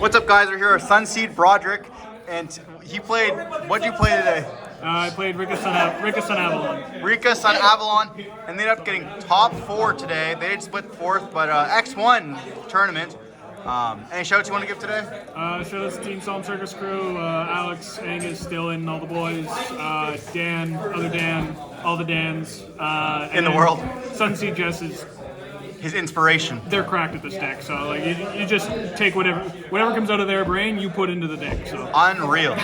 What's up, guys? We're here with Sunseed Broderick, and he played. What'd you play today? I played Rikka Sunavalon. Rikka Sunavalon, and they ended up getting top 4 today. They did split 4th, but X1 tournament. Any shouts you want to give today? Shout out to Team Solemn Circus crew, Alex, Angus, Dylan, all the boys, Dan, other Dan, all the Dans. In the world. Sunseed Jess is his inspiration. They're cracked at this deck, so like you just take whatever comes out of their brain, you put into the deck. So unreal.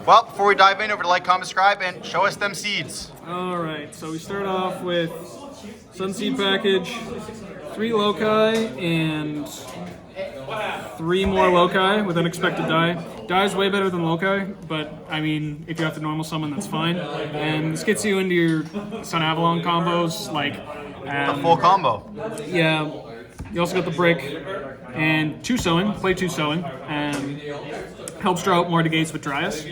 Well, before we dive in, over to like, comment, subscribe, and show us them seeds. All right, so we start off with Sunseed package, 3 loci and 3 more loci with unexpected die. Die is way better than loci, but I mean, if you have to normal summon, that's fine. And this gets you into your Sunavalon combos, like the full combo. Yeah. You also got the brick and 2 sewing. Play 2 sewing. Helps draw out more negates with Dryas.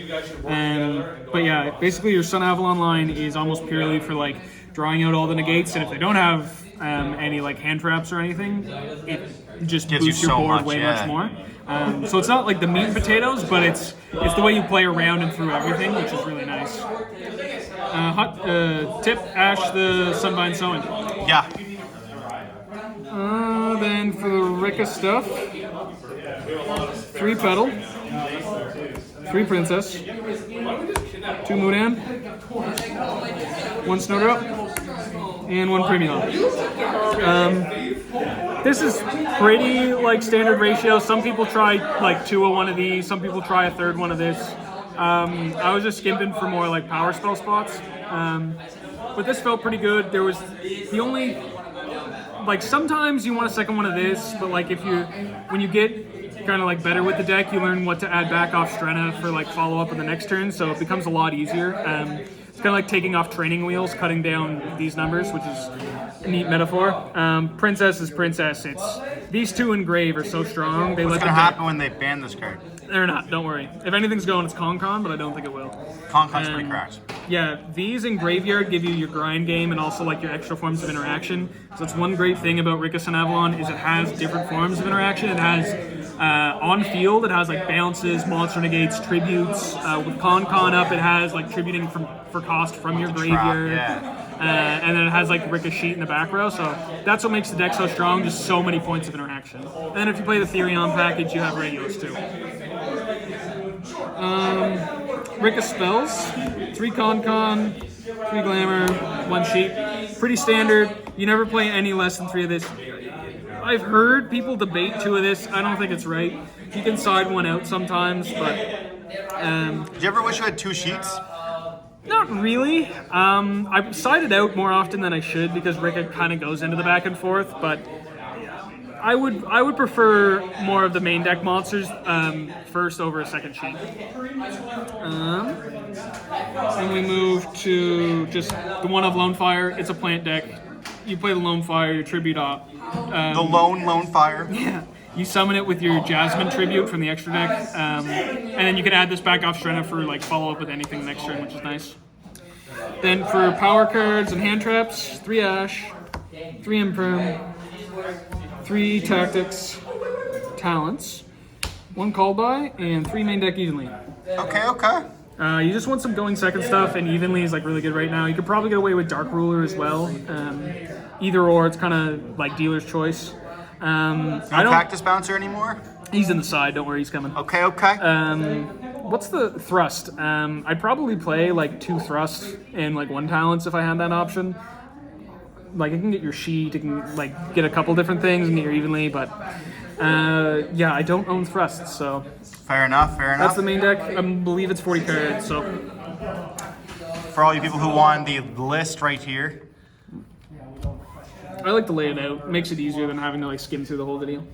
But yeah, basically your Sunavalon line is almost purely for like drawing out all the negates, and if they don't have any like hand traps or anything, it just boosts your board way much more. So it's not like the meat and potatoes, but it's the way you play around and through everything, which is really nice. Tip Ash the Sunbind Sewing. Yeah. Then for the Rikka stuff, 3 Petal, 3 Princess, 2 Mudan, 1 Snowdrop, and 1 Premium. This is pretty like standard ratio. Some people try like 2 of one of these. Some people try a third one of this. I was just skimping for more like power spell spots. But this felt pretty good. There was the only, like sometimes you want a second one of this, but like when you get kind of like better with the deck, you learn what to add back off Strenna for like follow up in the next turn, so it becomes a lot easier. It's kind of like taking off training wheels, cutting down these numbers, which is a neat metaphor. Princess is Princess. These 2 in Grave are so strong. What's gonna happen when they ban this card? They're not, don't worry. If anything's going, it's Con, but I don't think it will. Con's pretty cracked. Yeah, these in Graveyard give you your grind game and also like your extra forms of interaction. So that's one great thing about Rikka Sunavalon is it has different forms of interaction. It has on field, it has like bounces, monster negates, tributes. With Con up, it has like tributing for cost from your graveyard. And then it has like Rikka Sheet in the back row, so that's what makes the deck so strong, just so many points of interaction. And then if you play the Therion package, you have radios too. Rikka spells, 3 Con, 3 Glamour, 1 Sheet. Pretty standard. You never play any less than 3 of this. I've heard people debate 2 of this. I don't think it's right. You can side one out sometimes, but... Did you ever wish you had 2 sheets? Not really. I've sided out more often than I should because Rikka kind of goes into the back and forth, but I would prefer more of the main deck monsters first over a second sheet. And we move to just the one of Lone Fire. It's a plant deck. You play the Lone Fire, your tribute op. The Lone Fire? Yeah. You summon it with your Jasmine tribute from the extra deck, and then you can add this back off Strenna for like follow up with anything next turn, which is nice. Then for power cards and hand traps, 3 Ash, 3 Imperm, 3 Tactics, Talents, 1 Called By, and 3 main deck evenly. Okay. You just want some going second stuff, and evenly is like really good right now. You could probably get away with Dark Ruler as well. Either or, it's kind of like dealer's choice. No Cactus Bouncer anymore? He's in the side, don't worry, he's coming. Okay. What's the Thrust? I'd probably play like 2 Thrust and like 1 Talents if I had that option. Like it can get your Sheet, it can like get a couple different things and get your evenly, but yeah, I don't own Thrust, so. Fair enough. That's the main deck. I believe it's 40 cards, so. For all you people who want the list right here. I like to lay it out. It makes it easier than having to like skim through the whole video.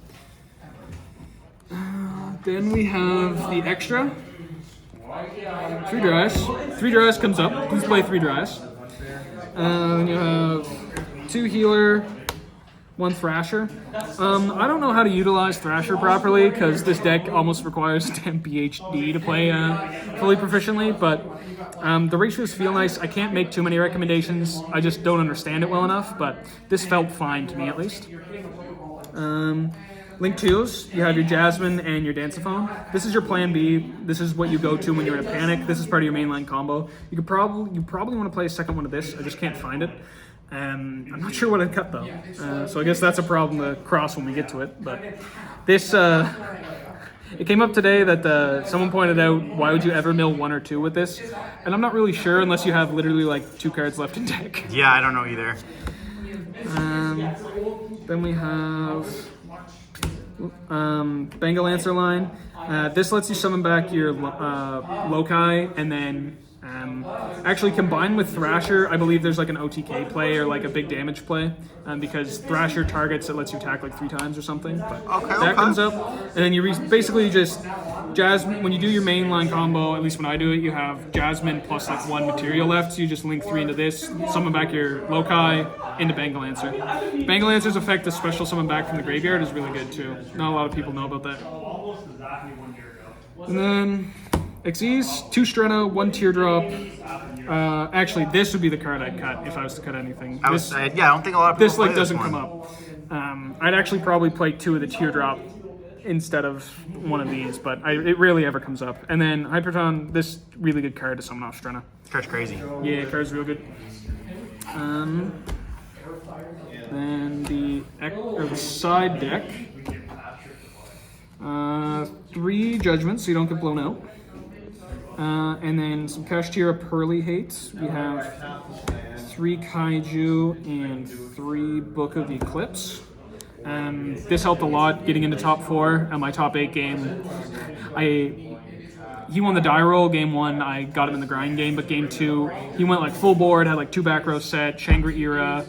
Then we have the extra. 3 Dryas. 3 Dryas comes up. Please play 3 Dryas. Then you have 2 Healer, 1 Thrasher. I don't know how to utilize Thrasher properly because this deck almost requires 10 PhD to play fully proficiently, but the ratios feel nice. I can't make too many recommendations. I just don't understand it well enough, but this felt fine to me at least. Link 2s, you have your Jasmine and your Danceophone. This is your plan B. This is what you go to when you're in a panic. This is part of your mainline combo. You probably want to play a second one of this. I just can't find it. I'm not sure what I'd cut though. So I guess that's a problem to cross when we get to it. But this, it came up today that someone pointed out, why would you ever mill 1 or 2 with this? And I'm not really sure unless you have literally like 2 cards left in deck. Yeah, I don't know either. Then we have Bengal Answer line. This lets you summon back your Loci, and then actually combined with Thrasher, I believe there's like an OTK play or like a big damage play, because Thrasher targets, it lets you attack like 3 times or something. But that comes up, and then you basically just Jasmine. When you do your mainline combo, at least when I do it, you have Jasmine plus like 1 material left. So you just link 3 into this, summon back your Loci into Bengal Answer. Bengal Answer's effect to special summon back from the graveyard is really good too. Not a lot of people know about that. And then Xyz, 2 Strena, 1 Teardrop. Actually, this would be the card I'd cut if I was to cut anything. I don't think a lot of people this play like doesn't come up. I'd actually probably play 2 of the Teardrop instead of 1 of these, but it rarely ever comes up. And then Hyperton, this really good card to summon off Strena. This card's crazy. Yeah, card's real good. Then the side deck. 3 Judgments, so you don't get blown out. And then some Kashtira Pearly Hates. We have 3 Kaiju and 3 Book of Eclipse. This helped a lot getting into top 4. My top 8 game, he won the die roll game 1. I got him in the grind game, but game 2, he went like full board, had like 2 back row set, Shangri-Ira,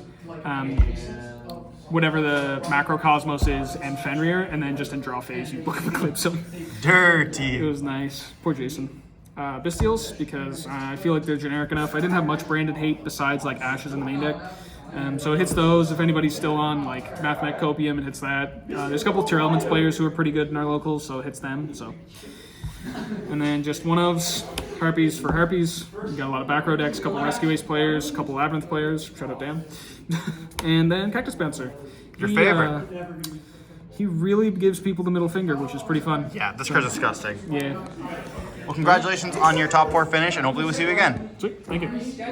whatever the Macrocosmos is, and Fenrir, and then just in draw phase, you Book of Eclipse him. Dirty. It was nice. Poor Jason. Bestials, because I feel like they're generic enough. I didn't have much branded hate besides like Ashes in the main deck. So it hits those. If anybody's still on like Mathematic Copium, it hits that. There's a couple Tier Elements players who are pretty good in our locals, so it hits them. So, and then just 1-ofs, Harpies for Harpies. We got a lot of back row decks, a couple Rescue Ace players, a couple Labyrinth players. Shut up, Dan. And then Cactus Bouncer. Your favorite. He really gives people the middle finger, which is pretty fun. Yeah, this card's disgusting. Yeah. Well, congratulations on your top 4 finish, and hopefully we'll see you again. Sweet. Thank you.